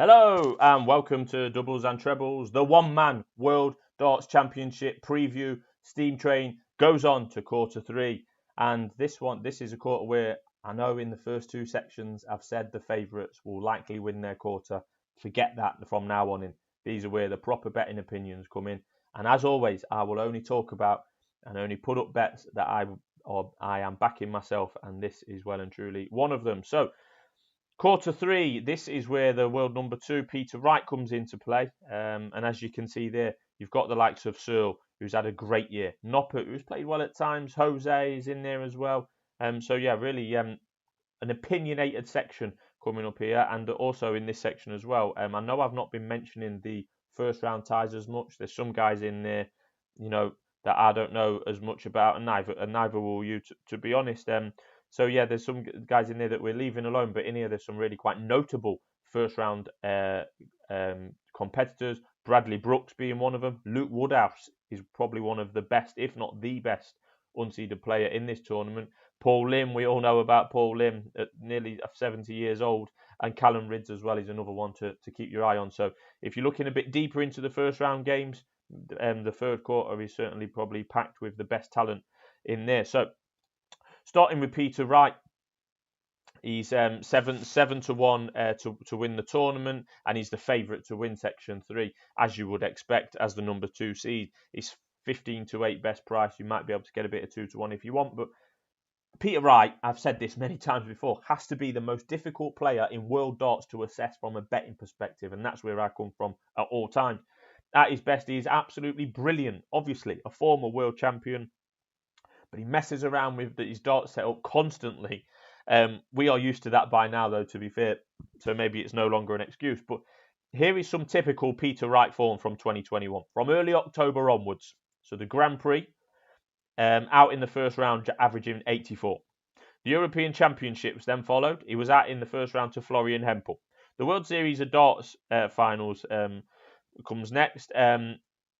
Hello and welcome to Doubles and Trebles, the one-man World Darts Championship preview. Steam train goes on to quarter three, and this is a quarter where I know in the first two sections I've said the favourites will likely win their quarter. Forget that from now on in. These are where the proper betting opinions come in, and as always, I will only talk about and only put up bets that I am backing myself, and this is well and truly one of them. So. Quarter three, this is where the world number two, Peter Wright, comes into play. And as you can see there, you've got the likes of Searle, who's had a great year. Knopper, who's played well at times. Jose is in there as well. So, yeah, really an opinionated section coming up here. And also in this section as well. I know I've not been mentioning the first round ties as much. There's some guys in there, that I don't know as much about. And neither will you, to be honest. So, yeah, there's some guys in there that we're leaving alone, but in here there's some really quite notable first-round competitors. Bradley Brooks being one of them. Luke Woodhouse is probably one of the best, if not the best, unseeded player in this tournament. Paul Lim, we all know about Paul Lim, at nearly 70 years old. And Callum Ridds as well is another one to keep your eye on. So, if you're looking a bit deeper into the first-round games, the third quarter is certainly probably packed with the best talent in there. So, starting with Peter Wright, he's 7-1 to win the tournament, and he's the favourite to win Section 3, as you would expect, as the number 2 seed. He's 15-8 best price. You might be able to get a bit of 2-1 if you want, but Peter Wright, I've said this many times before, has to be the most difficult player in world darts to assess from a betting perspective, and that's where I come from at all times. At his best, he is absolutely brilliant. Obviously, a former world champion, but he messes around with his dart setup constantly. We are used to that by now, though, to be fair, so maybe it's no longer an excuse. But here is some typical Peter Wright form from 2021, from early October onwards. So the Grand Prix, out in the first round, averaging 84. The European Championships then followed. He was out in the first round to Florian Hempel. The World Series of Darts finals comes next.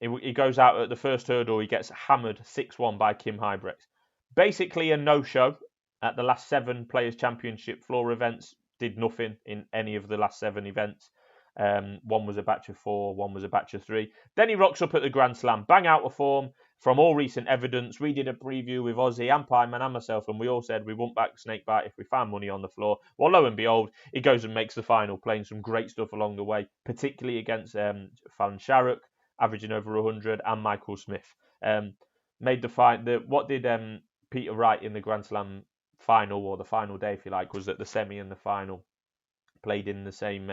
He goes out at the first hurdle. He gets hammered 6-1 by Kim Huybrechts. Basically a no-show at the last 7 Players' Championship floor events. Did nothing in any of the last 7 events. One was a batch of 4, one was a batch of 3. Then he rocks up at the Grand Slam. Bang out of form from all recent evidence. We did a preview with Ozzy and Pyman and myself, and we all said we wouldn't back Snakebite if we found money on the floor. Well, lo and behold, he goes and makes the final, playing some great stuff along the way, particularly against Fallon Sharrock, averaging over 100, and Michael Smith. Made the fight. What did Peter Wright in the Grand Slam final, or the final day, if you like, was that the semi and the final played on the same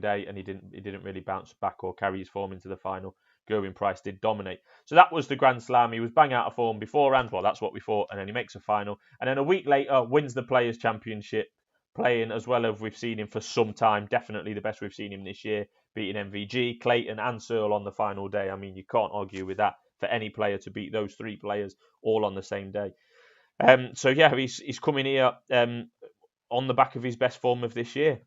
day, and he didn't really bounce back or carry his form into the final. Gerwyn Price did dominate. So that was the Grand Slam. He was bang out of form beforehand. Well, that's what we thought, and then he makes a final, and then a week later wins the Players' Championship, playing as well as we've seen him for some time. Definitely the best we've seen him this year, beating MVG, Clayton and Searle on the final day. I mean, you can't argue with that for any player to beat those 3 players all on the same day. So yeah, he's coming here on the back of his best form of this year.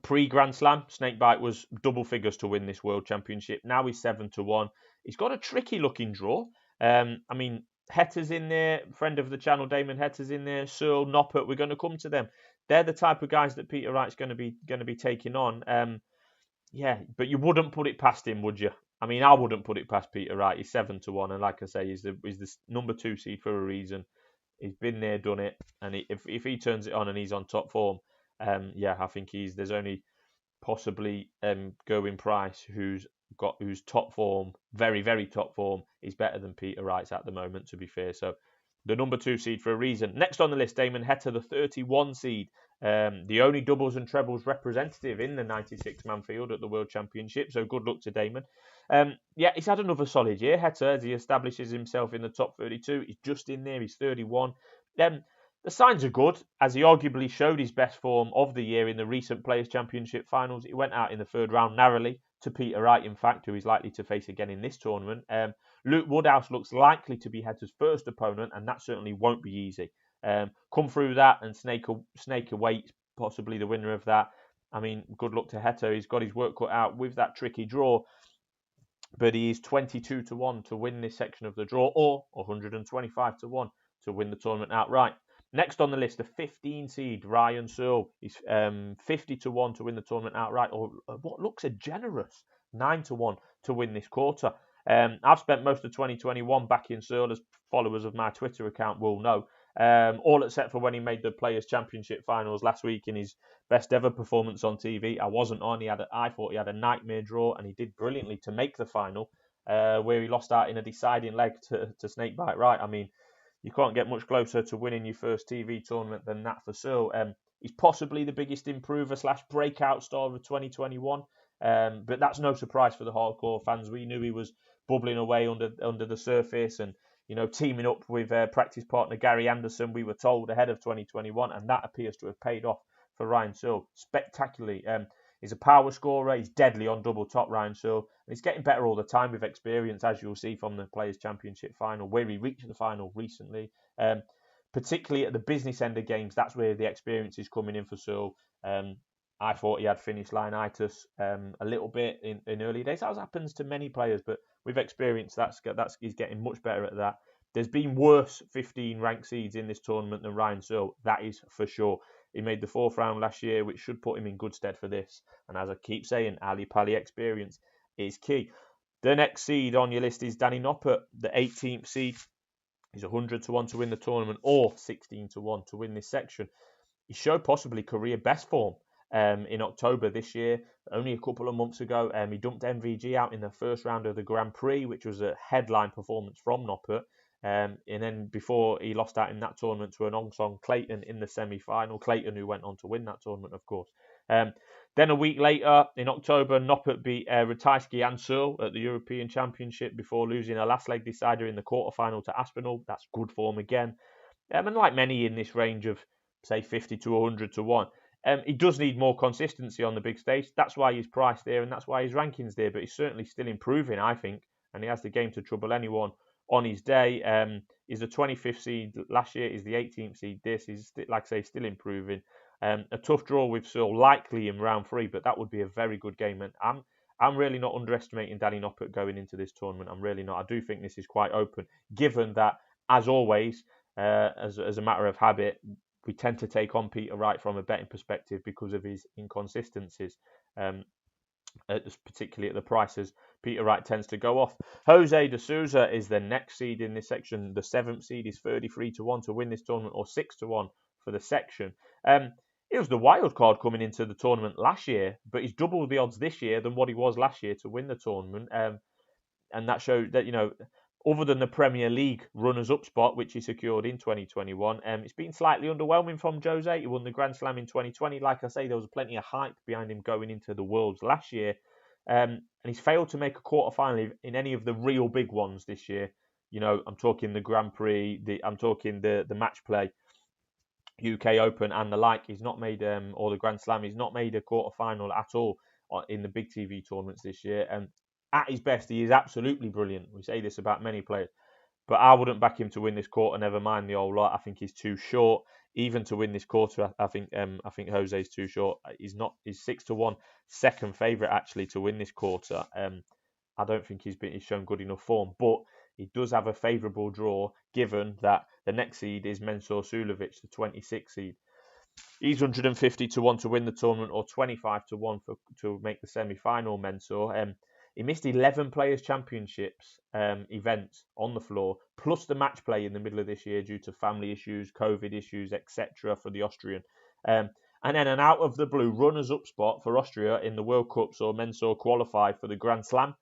Pre-Grand Slam, Snakebite was double figures to win this World Championship. Now he's 7-1. He's got a tricky looking draw. I mean, Hetter's in there, friend of the channel, Damon Hetter's in there, Searle, Knopper, we're going to come to them. They're the type of guys that Peter Wright's going to be taking on. Yeah, but you wouldn't put it past him, would you? I mean, I wouldn't put it past Peter Wright. He's 7-1, and like I say, he's the number 2 seed for a reason. He's been there, done it, and if he turns it on and he's on top form, yeah, I think there's only possibly Gerwyn Price who's top form, very, very top form, is better than Peter Wright's at the moment, to be fair. So the number 2 seed for a reason. Next on the list, Damon Hetter, the 31 seed, the only doubles and trebles representative in the 96-man field at the World Championship. So good luck to Damon. Yeah, he's had another solid year, Hetter, as he establishes himself in the top 32. He's just in there. He's 31. The signs are good, as he arguably showed his best form of the year in the recent Players' Championship finals. He went out in the 3rd round narrowly to Peter Wright, in fact, who he's likely to face again in this tournament. Luke Woodhouse looks likely to be Hetter's first opponent, and that certainly won't be easy. Come through that and snake away, possibly the winner of that. I mean, good luck to Hetter. He's got his work cut out with that tricky draw, but he is 22-1 to win this section of the draw, or 125-1 to win the tournament outright. Next on the list, the 15 seed Ryan Searle. He's 50-1 to win the tournament outright, or what looks a generous 9-1 to win this quarter. I've spent most of 2021 backing Searle, as followers of my Twitter account will know. All except for when he made the Players' Championship finals last week in his best ever performance on TV. I wasn't on. I thought he had a nightmare draw, and he did brilliantly to make the final, where he lost out in a deciding leg to Snakebite Wright. I mean, you can't get much closer to winning your first TV tournament than that for Searle. He's possibly the biggest improver / breakout star of 2021. But that's no surprise for the hardcore fans. We knew he was bubbling away under the surface, and teaming up with practice partner Gary Anderson, we were told, ahead of 2021, and that appears to have paid off for Ryan Searle spectacularly. He's a power scorer. He's deadly on double top, Ryan Searle. And he's getting better all the time with experience, as you'll see from the Players' Championship final, where he reached the final recently. Particularly at the business end of games, that's where the experience is coming in for Searle. I thought he had finish line-itis a little bit in early days. That happens to many players, but with experience, he's getting much better at that. There's been worse 15 ranked seeds in this tournament than Ryan Searle, that is for sure. He made the 4th round last year, which should put him in good stead for this. And as I keep saying, Ali Pali experience is key. The next seed on your list is Danny Knopper, the 18th seed. He's 100-1 to win the tournament, or 16-1 to win this section. He showed possibly career best form in October this year. Only a couple of months ago, he dumped MVG out in the first round of the Grand Prix, which was a headline performance from Knopper. And then before he lost out in that tournament to an Ong-Song Clayton in the semi-final. Clayton, who went on to win that tournament, of course. Then a week later, in October, Knopper beat Ratajski and Searle at the European Championship before losing a last leg decider in the quarterfinal to Aspinall. That's good form again. And like many in this range of, say, 50-100-1, he does need more consistency on the big stage. That's why he's priced there, and that's why his ranking's there. But he's certainly still improving, I think, and he has the game to trouble anyone on his day. He's the 25th seed last year. He's the 18th seed this. He's, like I say, still improving. A tough draw with Searle, likely in round 3, but that would be a very good game. And I'm really not underestimating Danny Knopper going into this tournament. I'm really not. I do think this is quite open, given that, as always, as a matter of habit, we tend to take on Peter Wright from a betting perspective because of his inconsistencies, particularly at the prices. Peter Wright tends to go off. Jose de Souza is the next seed in this section. The 7th seed is 33-1 to win this tournament, or 6-1 for the section. It was the wild card coming into the tournament last year, but he's double the odds this year than what he was last year to win the tournament. And that shows that, other than the Premier League runners-up spot, which he secured in 2021, it's been slightly underwhelming from Jose. He won the Grand Slam in 2020. Like I say, there was plenty of hype behind him going into the Worlds last year. And he's failed to make a quarterfinal in any of the real big ones this year. I'm talking the Grand Prix, I'm talking the match play, UK Open and the like. He's not made, or the Grand Slam, he's not made a quarterfinal at all in the big TV tournaments this year. And at his best, he is absolutely brilliant. We say this about many players, but I wouldn't back him to win this quarter. Never mind the old lot. I think he's too short, even to win this quarter. I think Jose's too short. He's 6-1, second favourite actually to win this quarter. I don't think he's shown good enough form, but he does have a favourable draw, given that the next seed is Mensur Suljovic, the 26th seed. He's 150-1 to win the tournament, or 25-1 to make the semi-final. Mensur. He missed 11 Players' Championships events on the floor, plus the match play in the middle of this year due to family issues, COVID issues, etc. for the Austrian. And then an out of the blue runners-up spot for Austria in the World Cup saw Mensur qualify for the Grand Slam,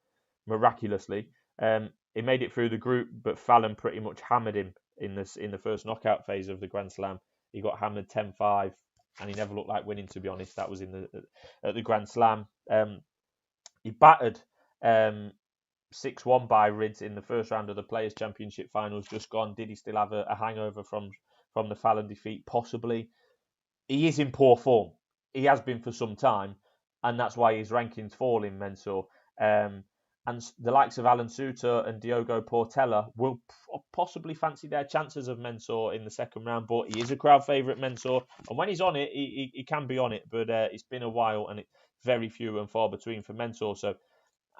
miraculously. He made it through the group, but Fallon pretty much hammered him in the first knockout phase of the Grand Slam. He got hammered 10-5, and he never looked like winning, to be honest. That was at the Grand Slam. He battered 6-1 by Rids in the first round of the Players' Championship finals just gone. Did he still have a hangover from the Fallon defeat? Possibly. He is in poor form. He has been for some time, and that's why his rankings fall in Mensur. And the likes of Alan Sousa and Diogo Portela will possibly fancy their chances of Mensur in the second round, but he is a crowd favourite, Mensur, and when he's on it, he can be on it, but it's been a while, and it's very few and far between for Mensur. So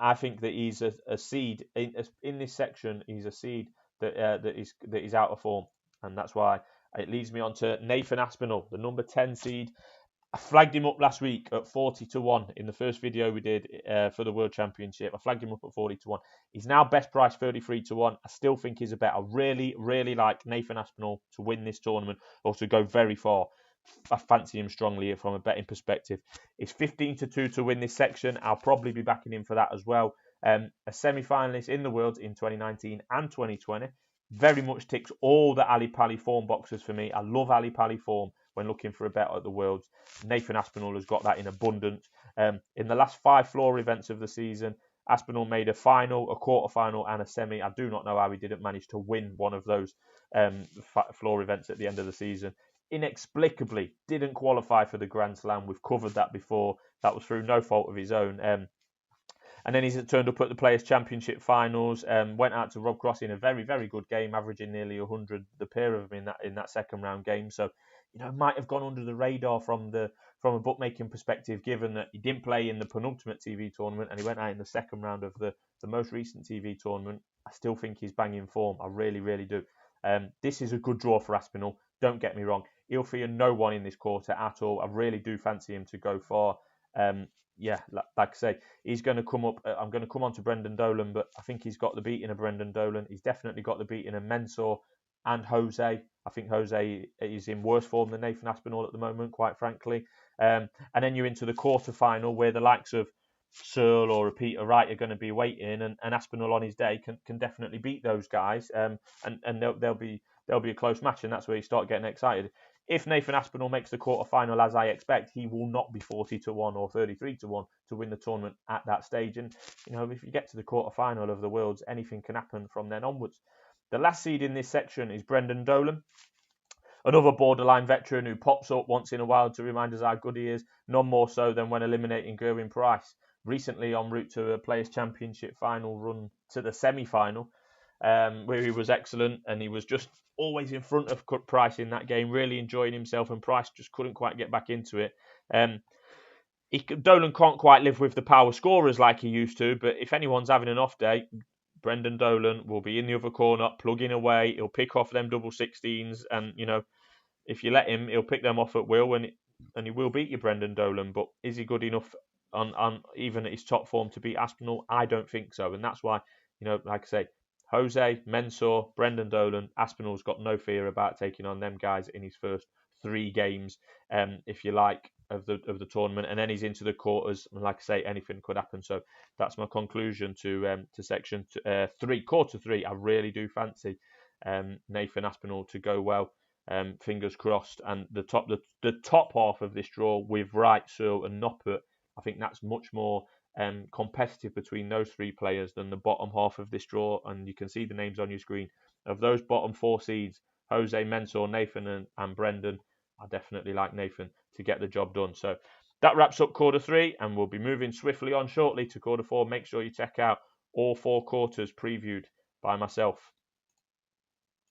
I think that he's a seed in this section. He's a seed that is out of form, and that's why It leads me on to Nathan Aspinall, the number 10 seed. I flagged him up last week at 40-1 in the first video we did for the World Championship. I flagged him up at 40-1. He's now best price 33-1. I still think he's a bet. I really, really like Nathan Aspinall to win this tournament or to go very far. I fancy him strongly from a betting perspective. It's 15-2 to win this section. I'll probably be backing him for that as well. A semi-finalist in the Worlds in 2019 and 2020. Very much ticks all the Ali Pali form boxes for me. I love Ali Pali form when looking for a bet at the Worlds. Nathan Aspinall has got that in abundance. In the last 5 floor events of the season, Aspinall made a final, a quarter-final and a semi. I do not know how he didn't manage to win one of those floor events at the end of the season. Inexplicably, didn't qualify for the Grand Slam. We've covered that before. That was through no fault of his own. And then he's turned up at the Players' Championship finals. Went out to Rob Cross in a very, very good game, averaging nearly 100, the pair of them in that second round game. So, might have gone under the radar from a bookmaking perspective, given that he didn't play in the penultimate TV tournament and he went out in the second round of the most recent TV tournament. I still think he's banging form. I really, really do. This is a good draw for Aspinall. Don't get me wrong. He'll fear no one in this quarter at all. I really do fancy him to go far. Like I say, he's going to come up. I'm going to come on to Brendan Dolan, but I think he's got the beating of Brendan Dolan. He's definitely got the beating of Mensur and Jose. I think Jose is in worse form than Nathan Aspinall at the moment, quite frankly. And then you're into the quarter-final where the likes of Searle or Peter Wright are going to be waiting, and Aspinall on his day can definitely beat those guys. And there'll be a close match, and that's where you start getting excited. If Nathan Aspinall makes the quarter-final as I expect, he will not be 40-1 or 33-1 to win the tournament at that stage. And, if you get to the quarter-final of the Worlds, anything can happen from then onwards. The last seed in this section is Brendan Dolan, another borderline veteran who pops up once in a while to remind us how good he is, none more so than when eliminating Gerwyn Price. Recently en route to a Players' Championship final run to the semi-final, where he was excellent and he was just always in front of Price in that game, really enjoying himself, and Price just couldn't quite get back into it. Dolan can't quite live with the power scorers like he used to, but if anyone's having an off day, Brendan Dolan will be in the other corner, plugging away. He'll pick off them double 16s, and if you let him, he'll pick them off at will, and he will beat you, Brendan Dolan. But is he good enough on even at his top form to beat Aspinall? I don't think so, and that's why like I say, Jose, Mensur, Brendan Dolan, Aspinall's got no fear about taking on them guys in his first 3 games, if you like, of the tournament, and then he's into the quarters. And like I say, anything could happen. So that's my conclusion to section 3, quarter 3. I really do fancy Nathan Aspinall to go well. Fingers crossed. And the top half of this draw with Wright, Searle, and Knopper, I think that's much more competitive between those 3 players than the bottom half of this draw. And you can see the names on your screen of those bottom 4 seeds: Jose, Mensur, Nathan, and Brendan. I definitely like Nathan to get the job done. So that wraps up quarter 3, and we'll be moving swiftly on shortly to quarter 4. Make sure you check out all 4 quarters previewed by myself.